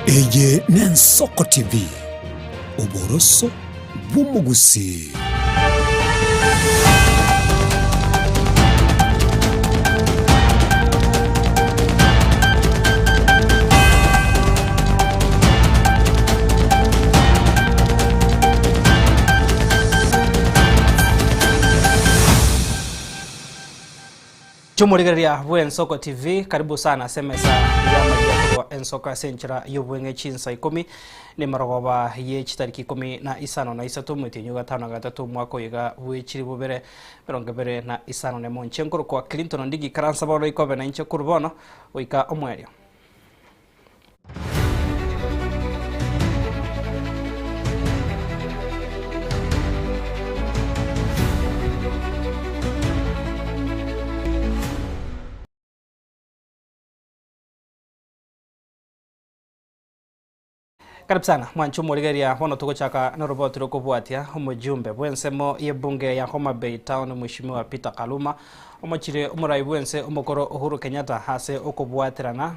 Eye n'Ensoko TV oboroso bw'umugusi. Chumuligaria bwe Ensoko TV, karibu sana semesa ya Ensoko Central yobwenge chinsa 10 ni marogoba ye chitariki 15 na isatu mwezi nyuga 5 mwaka yiga bwechiri bubere berongabere na isano ne monchenkuru kwa Clinton ndigi karansa bolo ikobe na inche kurbono oika omwerio. Karibu sana mwanchu murigeria hono tugochaka na roboti rokubwatia umujumbe bwensemo yebunge ya Homa Bay Town Mheshimiwa Peter Kaluma omachire umurai bwense umukoro Uhuru Kenyatta hase okubwatirana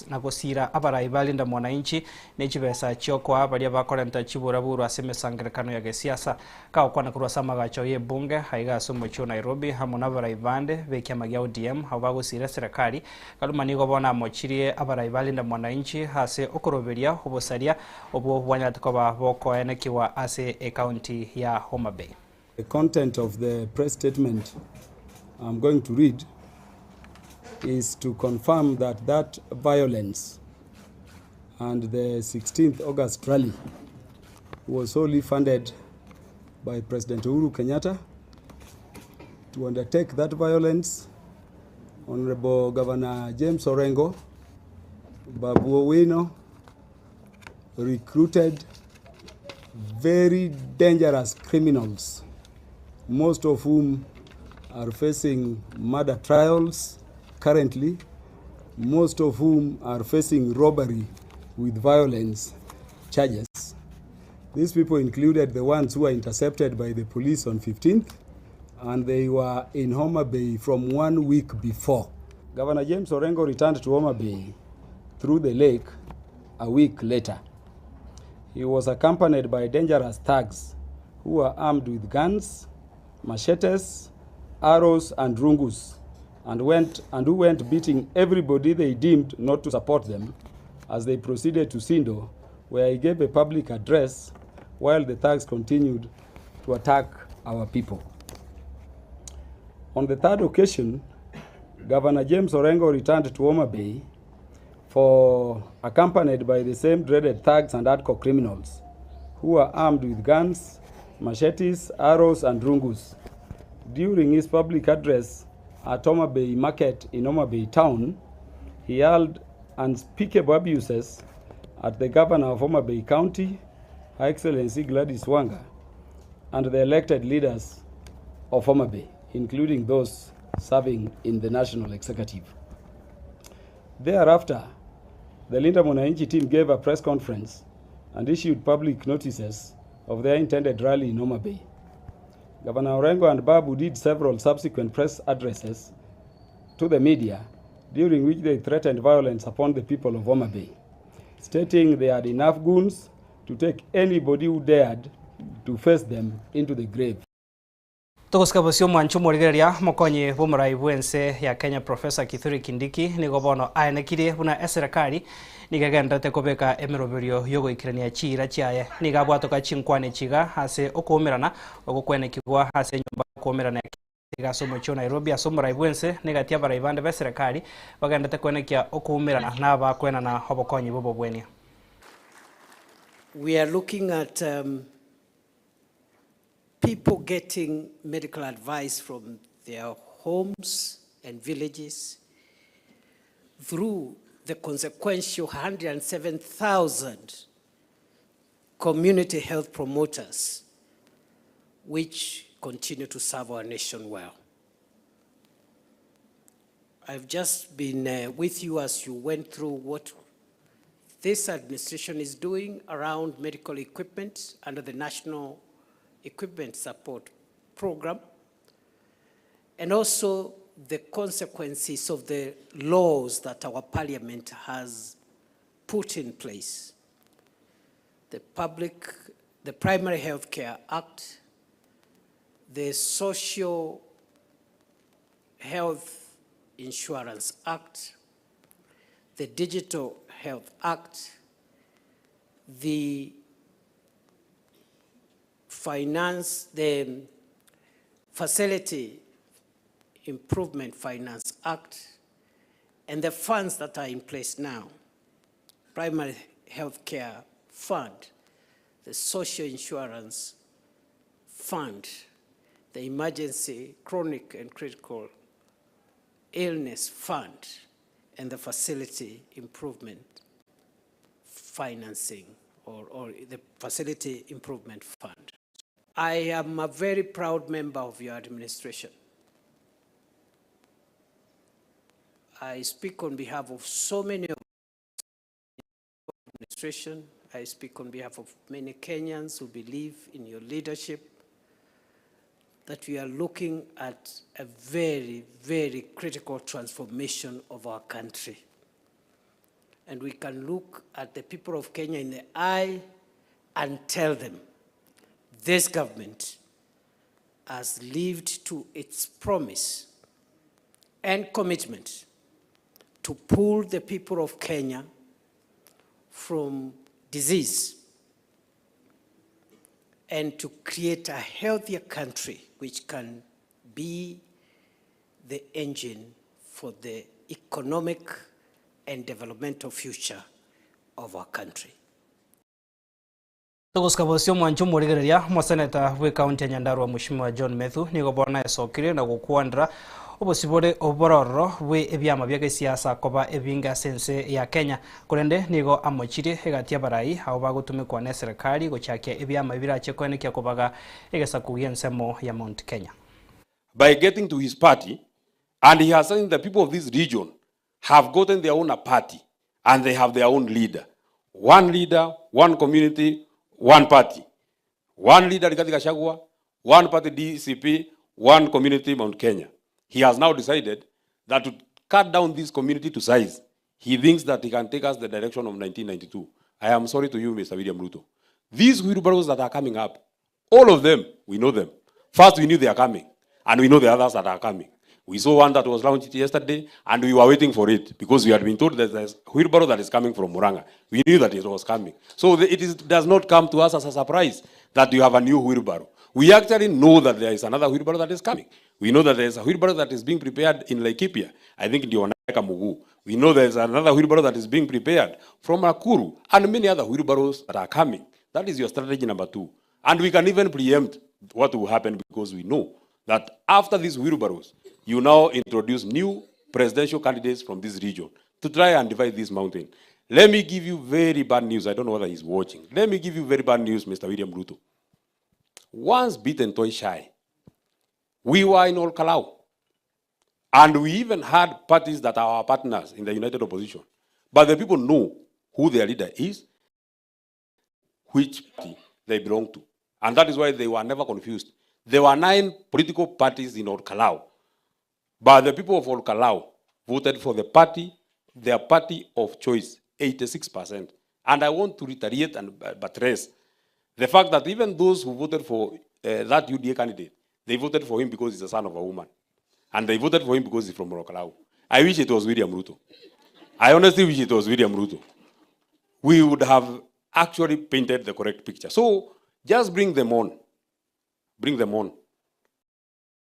na gosira abarai balinda mwananchi n'ekibesa cyoko abali abakorenta kiburaburu asemesangirekano ya gesiasa ka kwana kurwasa magacho yebunge haiga somo cyo Nairobi hamwe n'abarai bande bekyama ya ODM habagosira serikali Kaluma nigo bona mochirie abarai balinda mwananchi hase okoroberia obosaria obwo bwanyatikoba boko enekiwa ase a county ya Homa Bay. The content of the press statement I'm going to read is to confirm that violence and the 16th August rally was solely funded by President Uhuru Kenyatta. To undertake that violence, Honorable Governor James Orengo, Babu Owino, recruited very dangerous criminals, most of whom are facing murder trials currently, most of whom are facing robbery with violence charges. These people included the ones who were intercepted by the police on 15th, and they were in Homa Bay from 1 week before. Governor James Orengo returned to Homa Bay through the lake a week later. He was accompanied by dangerous thugs who were armed with guns, machetes, arrows and rungus, and who went beating everybody they deemed not to support them as they proceeded to Sindo, where he gave a public address while the thugs continued to attack our people. On the third occasion, Governor James Orengo returned to Homa Bay accompanied by the same dreaded thugs and hardcore criminals who were armed with guns, machetes, arrows and rungus. During his public address at Homa Bay Market in Homa Bay Town, he hurled unspeakable abuses at the governor of Homa Bay County, Her Excellency Gladys Wanga, and the elected leaders of Homa Bay, including those serving in the National Executive. Thereafter, the Linda Mwananchi team gave a press conference and issued public notices of their intended rally in Homa Bay. Governor Orengo and Babu did several subsequent press addresses to the media, during which they threatened violence upon the people of Homa Bay, stating they had enough goons to take anybody who dared to face them into the grave. Tukuskabosio mwanchu murigeria mokonye bumurai bwense ya Kenya Professor Kithure Kindiki nigobono aenekire buna serikali nigagendete kobeka emiroberio yogo ikirania chira chiaye nigabwatoka chinkwane chiga hase okumirana ogokwenekigwa hase nyumba okumirana ya somo cyo Nairobi asumurai bwense negatia barai bande be serikali bagendete kwenekia okumirana na bakwena na hobokonye bobo bwenia. We are looking at people getting medical advice from their homes and villages through the consequential 107,000 community health promoters which continue to serve our nation well. I've just been with you as you went through what this administration is doing around medical equipment under the National Equipment Support Program, and also the consequences of the laws that our parliament has put in place the Primary Health Care Act, the Social Health Insurance Act, the Digital Health Act, the Facility Improvement Finance Act, and the funds that are in place now: Primary Health Care Fund, the Social Insurance Fund, the Emergency Chronic and Critical Illness Fund, and the Facility Improvement Financing or the Facility Improvement Fund. I am a very proud member of your administration. I speak on behalf of so many of the administration. I speak on behalf of many Kenyans who believe in your leadership, that we are looking at a very, very critical transformation of our country. And we can look at the people of Kenya in the eye and tell them, this government has lived to its promise and commitment to pull the people of Kenya from disease and to create a healthier country which can be the engine for the economic and developmental future of our country. Tuguskabosio mwanchu murigereria mwaseneta we county ya Nyandarua Mheshimiwa John Methu nigo bona esokire na gukwandra obosibore obororo we ebyama bya siasa koba ebinga sense ya Kenya kurende nigo amochire egatia barai abo bagutumikwa na serikali gochakia ebyama birache kwenekia kobaga egesakugia nsemo ya Mount Kenya. By getting to his party, and he has seen the people of this region have gotten their own party and they have their own leader, one community, one party. One leader, Rigathi Gachagua, one party, DCP, one community, Mount Kenya. He has now decided that to cut down this community to size, he thinks that he can take us the direction of 1992. I am sorry to you, Mr. William Ruto. These wheelbarrows that are coming up, all of them, we know them. First, we knew they are coming, and we know the others that are coming. We saw one that was launched yesterday, and we were waiting for it because we had been told that there's a wheelbarrow that is coming from Muranga. We knew that it was coming. So it does not come to us as a surprise that you have a new wheelbarrow. We actually know that there is another wheelbarrow that is coming. We know that there is a wheelbarrow that is being prepared in Laikipia, I think in Dionaka Mugu. We know there is another wheelbarrow that is being prepared from Nakuru, and many other wheelbarrows that are coming. That is your strategy number 2. And we can even preempt what will happen because we know that after these wheelbarrows, you now introduce new presidential candidates from this region to try and divide this mountain. Let me give you very bad news. I don't know whether he's watching. Let me give you very bad news, Mr. William Ruto. Once beaten, twice shy. We were in Olkalau. And we even had parties that are our partners in the United Opposition. But the people know who their leader is, which party they belong to. And that is why they were never confused. There were 9 political parties in Olkalau. But the people of Olkalau voted for their party of choice, 86%. And I want to reiterate and buttress the fact that even those who voted for that UDA candidate, they voted for him because he's the son of a woman. And they voted for him because he's from Olkalau. I wish it was William Ruto. I honestly wish it was William Ruto. We would have actually painted the correct picture. So just bring them on. Bring them on.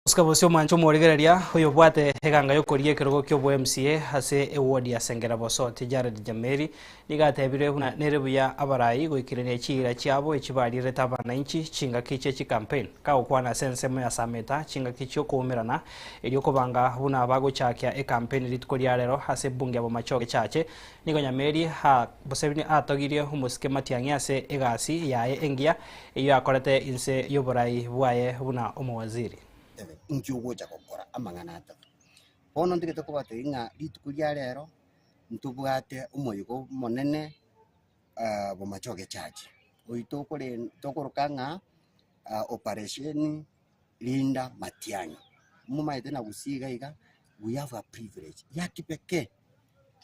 Skabosio mancho morigereria hoyo bwate heganga yokorie kirogo kyo bo MCA hase ewodi ya Sengera Boso Jared Jameri nigatebire huna nerebuya abarai goikirene chira chiabo echibarire tabana inchi chinga kiche chi campaign ka ukwana sensemo ya sameta chinga kicho kumirana eliyoko banga huna abago chakya e campaign litkoria rero hase bunge abo machoke chache nigo Nyameri ha bosebini atogirie humuske matiangi ase egasi yae engia iyo akorete inse yoborai bwaye huna omowaziri nkiugoja gukora amangana atatu bono ndigete kubate inga litukuria rero ntubwate umuyigo monene bo machoge chache oito kore tokorokanga operation Linda Matiang'i mumaite na gusiga iga we have a privilege ya kipekee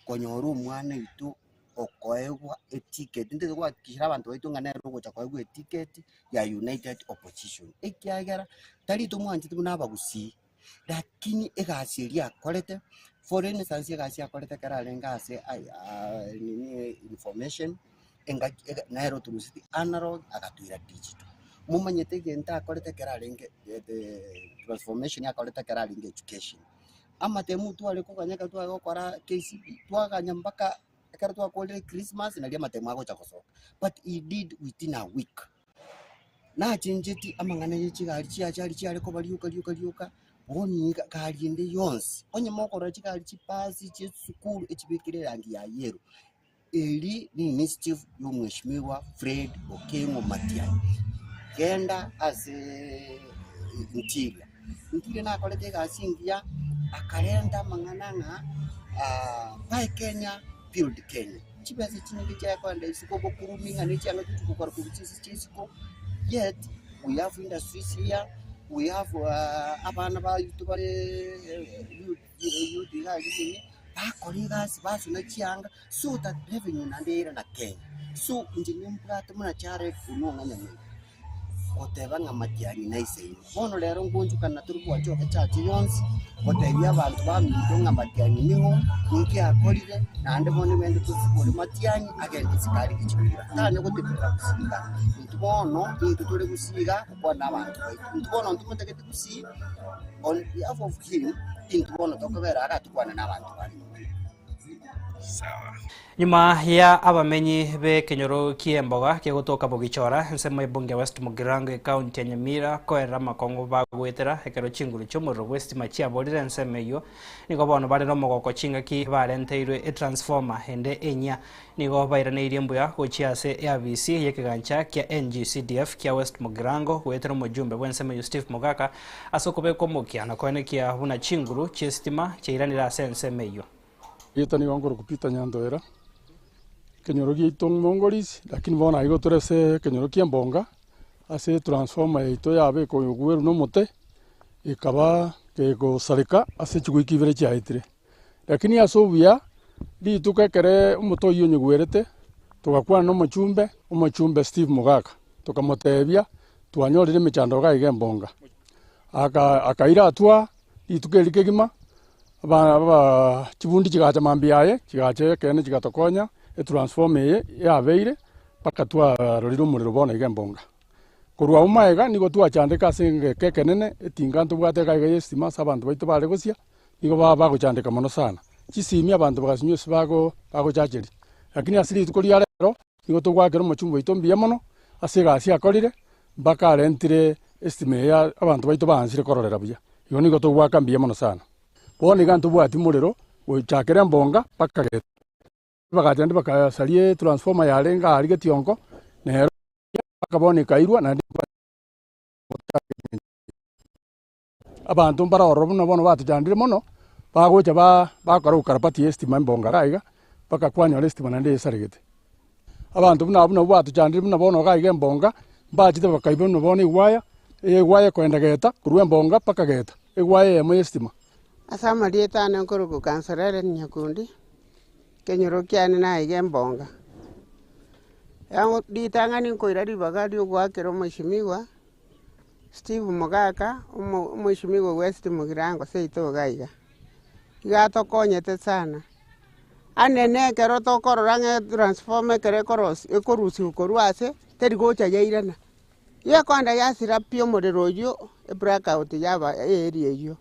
konyoru mwana itu okoegwa eticket ndete kwa kishira abantu baitu ngana rogocha koegwa eticket ya United Opposition ekiagera tari to mwanji tubuna bagusi lakini egasiria korete for instance egasi akorete karalenga ase nini information enga naero turusiti analog agatuira digital mumanyete genta akorete karalenge transformation akorete karalenge education ama temu tu ale kukanyaka tu agokora KCB tu aganya mpaka ekara tu akole Christmas na liama temu ago chakosoka but he did within a week na chinjeti amangana yichigali chiali ko baliuka boni kali inde yonse onye mokoro chikali chipasi chesukuru echibikire rangi ya yero eli ni initiative y'umweshimiwa Fred Okengo Matiang'i kenda ase Ntile na kolete gasingia akarenda mangananga by Kenya build Kenya chibase chinenge cha kwanda isiko bokuruminga ne changa tutukora kubutisi chisiko yet we have industries here we have abana ba YouTube youth hali bakoligas basuna chianga so that revenue nandera na Kenya so njini mplata muna chare kunonga nyame oteba nga Matiang'i naise bono lero ngunjuka na turi kwa choka chachi yonsi otebya abantu bamito nga Matiang'i niho niki akolire nande bone bende tusukuri Matiang'i agende sikali kichibira tane gutibira kusiga ntubono turi gusiga kwa nabantu ntubono ntumotegete kusiga on behalf of him ntubono tokobera agatukwana nabantu bali sawa nyuma ya abamenyi be Kenyoro Kiemboga kegotoka bogichora nsema ibunge West Mugirango county ya Nyamira koera makongo bagwetera ekero chinguru cyomuro West machia borire nsemeyo niko bono bari no mogoko chinga ki barenteirwe e transformer hende enya niko bairane irimbuya gochiase ya VC yekigancha kya NGCDF kya West Mugirango wetero mujumbe wensemeyo Steve Mogaka asokobe komokia na koenekia buna chinguru chestima cheiranira sensemeyo Yetani wangoro kupita nyandoera Kenyoro Gitong Mongolis lakini bona igo turese Kenyoro Kiembonga ase transformer ito yabe ko yugueru no mote ikaba ke go sarika ase chugiki vere chaitire lakini asobia di tukekere umuto iyo nyuguerete tukakwana no machumbe Steve Mogaka tukamotebia twanyorire mechando ga Igembonga akaira atwa itukelike gima aba chibundi chigacha mambiaye chigache kene chigatokonya e transform ya veire paka twa roriro muriro bona Igembonga kurwa umaega nigo twachandika senge kekenene etinganto bwateka estima sabantu baito bare gosia nigo baba guchandika mono sana chisimi abantu bagasinyo sibago chacheri lakini asiri tukori rero nigo tugwakero machumbo ito mbiya mono asiga asia korire baka rentire estime ya abantu baito bansire kororera buya igo nigo tugwaka mbiya mono sana boni ganto bwati muriro uchakere Mbonga paka gete bagajande bakasalie transformer yarenga arige tionko nero bakabone kairwa na abantu mbaroro buno bono batujandire mono bagocha bakora ukarabati estima Mbonga raiga baka kwanya estima nande sarigete abantu buno batujandire buno bono gaiga Mbonga bachite bakaibo no bono igwaya kwenda geta kurwe Mbonga paka geta igwaya emo estima asama dieta na nkoro kansorere nyakundi Kenyoro kiane na Igembonga yango ditangani koira ribagadi ogwakero mwishimiwa Steve Mogaka mwishimiwa West Mugirango seito gaiga igatokonyete sana anene kero tokororanga transforme kere koros ekorusi ukorwase terigocha yairana ye kwanda yasira pio moderoyo e blackout yaba area yo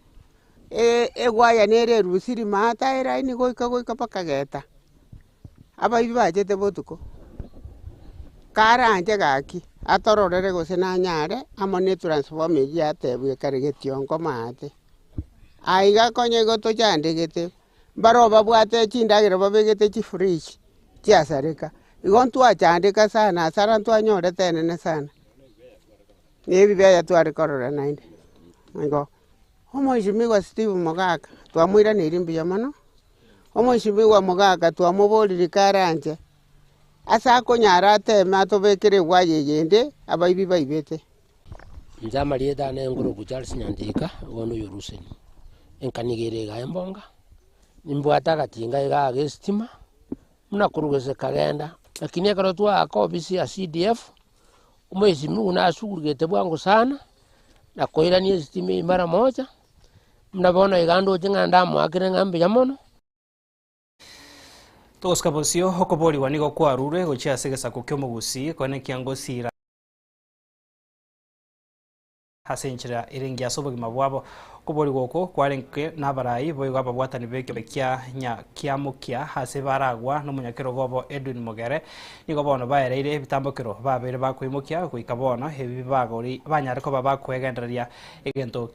egwaya nere rusiri mata era ini goika pakageta abaibi bajete botuko karanje gaki atororere gose na nyare amone transform ya tebwe karegetionko mate aiga konye goto chandegete baroba bwate chindagire babegete chi fridge chiasareka igontu achandeka sana sarantu anyore tenene sana nebi bya twari korora nainde ngo Omwishimiwa Steve Mogaka twamwira nirimbiya mono Omwishimiwa Mogaka twamubolire karanje asa konyara tema tobekere gwaye yende abaibi baibete njama lieta ne ngoro kucharsi nyandika wono yoruseni enkanigere ga Mbonga nimbwata gatinga ga estima muna kurugese kagenda lakini ekero twaka ofisi ya CDF umweshimiwa nashughulikete bwangu sana na koirania sitimi mara moja mnabona igando jinganda mwakire ngambe yamono Toska bosio okobori wanigo kwarure gochia segesa kokyomugusi kone kiangosira hasenchira irengia sobogima bwabo kobori goko kwarenke nabarai boyo ababwatani bekyo bekia nya kiamukia hase baragwa no munyakero gobo Edwin Mogere nigo bono baereire bitambokero babere bakuimukia kuika bono hebi bagori banyare ko babakwegenderia egento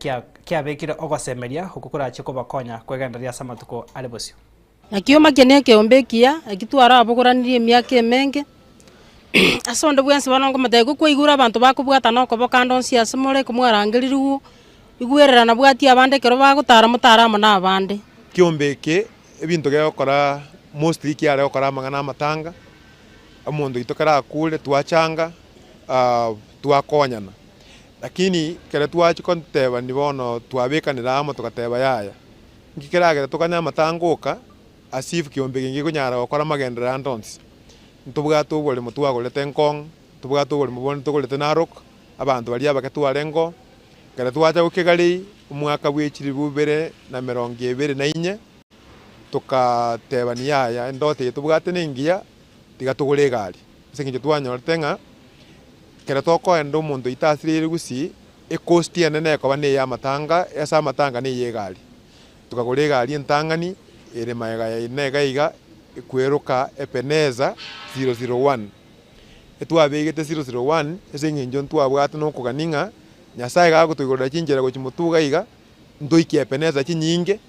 kia bekire ogosemeria okukura chiko bakonya kwegenderia samatuko alebosio Akioma kene keombekia akitwara abogoranirie miaka emenge asonde bwense banongo matego kwigura abantu bakubwata noko bokandonsi asemore kumwarangiriru igwerera na bwati abande kero bagutara mutaramo na abande kiombeke ebintu gekora mostly kiare okora mangana matanga amundu itokara kule twachanga twakonyana lakini kere twachikonteba nibono twabekanira amo tukateba yaya ngikiragera tukanya matanguka asifu kiombeke ngikunyara okora magendera ndonsi ntubwato bole mutwagolete nkong tubwato bole mubone tugolete Narok abantu bali abakatwarengo kare twacha gukigali umwaka bwechiri bubere na 2024 tukatebani yaya ndote tubwate ningia tigatugule gari singi twanyorete nga kare toko endo mundu itasirire gusi ekosti enene ko bane ya matanga esa matanga ni yegari tukagule gari entangani ere maega ya inega iga ikweruka Epeneza 001 etwabegete 001 esengenjo ntwabwate no kuganinga nyasaye gagutugurira chinjera gochimutuga iga ndoiki Epeneza chinyinge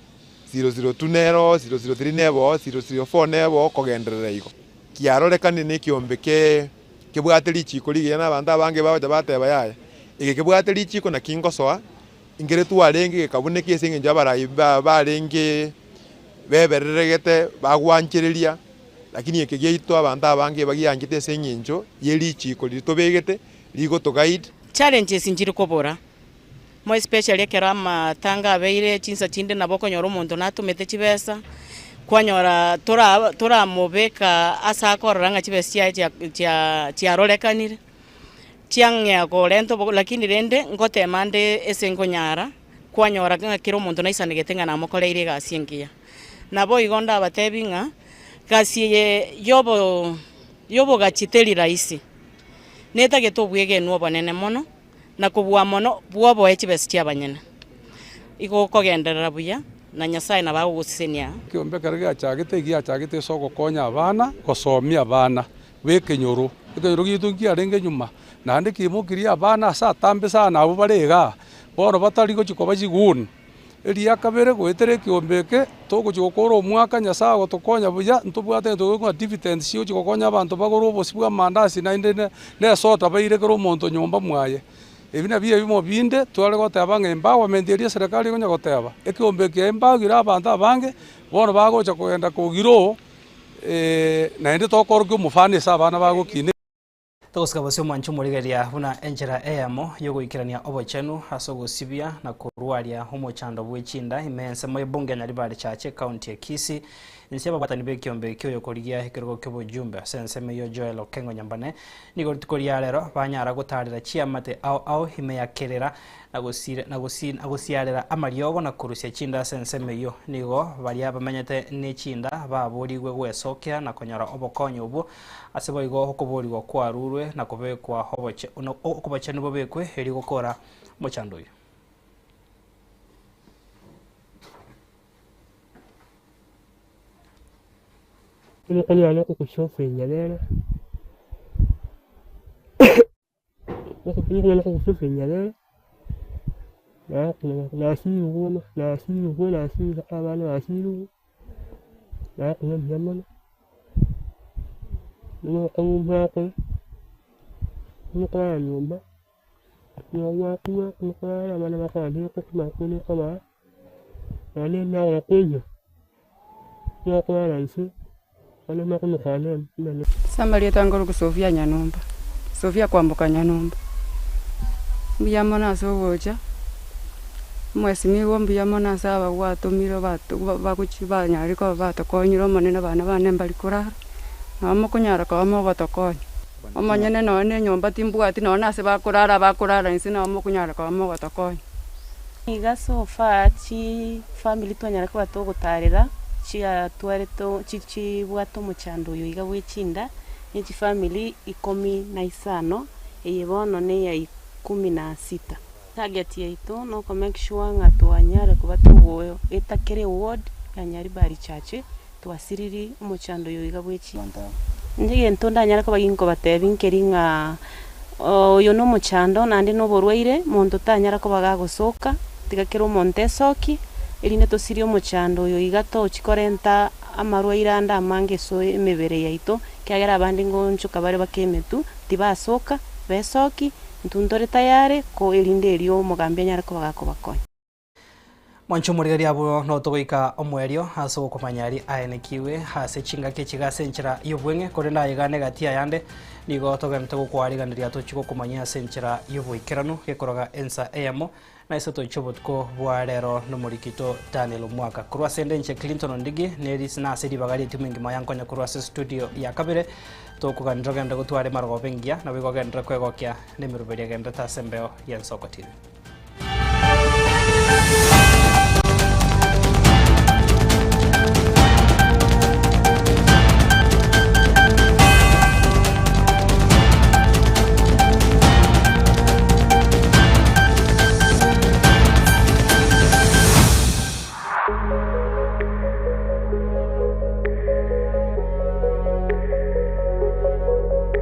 002 nero 003 nebo 004 nebo kogenderera igo kiarorekane ne kiombeke kibwate lichiko ligia na banda bange baje bateba yaya ige kibwate lichiko na kingosoa ingere twarenge kabuneke esengenjo abarayi barenge bebereregete bagwanchiriria lakini ekegeito abantu abange bagiangite senginjo yelichiko litobegete ligo to guide challenges injiri kobora mo especially kera matanga abeire chinsa chinde naboko nyoro muntu natumete chibesa kwanyora tora mobeka asa koranga chibesa chia rolekanire chiangya ko lento lakini rende ngote mande esengo nyara kwanyora kiro muntu naisanegete ngana mokoleire gasingia nabo igonda batebinga kasi yobo gachiteli raisi neta geto bwege no banene mono na kubwa mono bwobo echibesi chia banyene iko kogenderera buya na nyasaye na bagusenia kiombe karega chagite soko konya abana gosomia abana wekenyoro gitu arenge nyuma nande kimukiria abana sa tambe sana abo barega bono batari gochikoba jigun eria kabere gwetere kiombeke togochikokora omwaka nyasaye gotokonya buya ntobwate tugokwa dividends cio chikokonya abantu bagoro bosibwa mandasi na inde ne sota baire kero monto nyomba mwaye ebina biye bimo binde twale goteba empowerment eria serikali gonya goteba ekiombeke embagira abantu abange bono bagocha kugenda kugiro na inde tokorwa omufane sa abana bagokine Togoska bosio mwanchu murigeria buna enjera eyamo yogoikirania obochenu asogosibia na kurwaria homochando bwechinda imense mo bunge nyaribari chache county ya Kisii nsiaba batani bekiombe kyo korigia hikero kyo bojumbe sense meyo Joel Okengo Nyambane nigo tikoria rero banyara gutarira chiamate au hime yakerera nagosiarera amariogo na kurusia chinda sense meyo nigo baria bamenyete ne chinda baborigwe gwesokea na konyara obokonyo ubu asebo igo hokoborigwa kwarurwe na kubekwa hoboche okubache nibo bekwe eri gukora mochando uyu Ini kan yana ko shopping yana. Ini yana ko shopping yana. Na siru abana na siru. Na kuna jamana. Ni kan mako. Ni kan nyumba. Ni watu ni kan mana maka ni ko ni kama. Ani na kuja. Ni kan nsi. Sambaria tangoro Sofia Nyanomba. Sofia kwambuka Nyanomba. Mbiyamona sogocha. Mwesimiwo mbiyamona saba watumiro bakuchibanya ariko batokonyiro monene bana bane mbali kurara. na mukunyara kwa mogotokonyo omanyene none nyomba timbwati none ase bakurara insi na mukunyara kwa mogotokonyo iga so far chi family twanyara kwa togotarira chia twareto chichi bwato muchando yo iga bwechinda ni family 15 eyebono ne ya 16 target yaito no ko make sure nga twanyara kuba tugoyo etakere ward ya Nyaribari chache twasiriri umuchando yo iga bwechinda ndige ntonda nyara ko baginko batebinkeri nga oyo no muchando nandi no borwaire muntu tanyara ko bagagosoka tigakero montesoki erine tosiri omuchando oyo igato chikorenta amarwaire anda amange so emebere yaito kyagera abandi ngoncho kabare bakemetu tibasoka besoki ntundore tayare ko erinde erio mugambe nyara ko bagakobakonya Mwancho murigari abo no togoika omwerio aso komanyari aenekiwe hase chinga ke chigasenchera yobwenge kore na yigane gatia yande nigo togente gokwariganiria tochiko komanya senchera yobwikeranu gekoroga ensa eyamo na iso toichobotko bwarero no murikito Daniel Mwaka kurwa sendenche Clinton Ndigi neris na sedi bagari timingi mayankonya kurwa studio ya kabere tokuganjoga ndagotware marogo bengia na bigogendra kwegokya nemiruberia gendra tasembeo yensoko TV.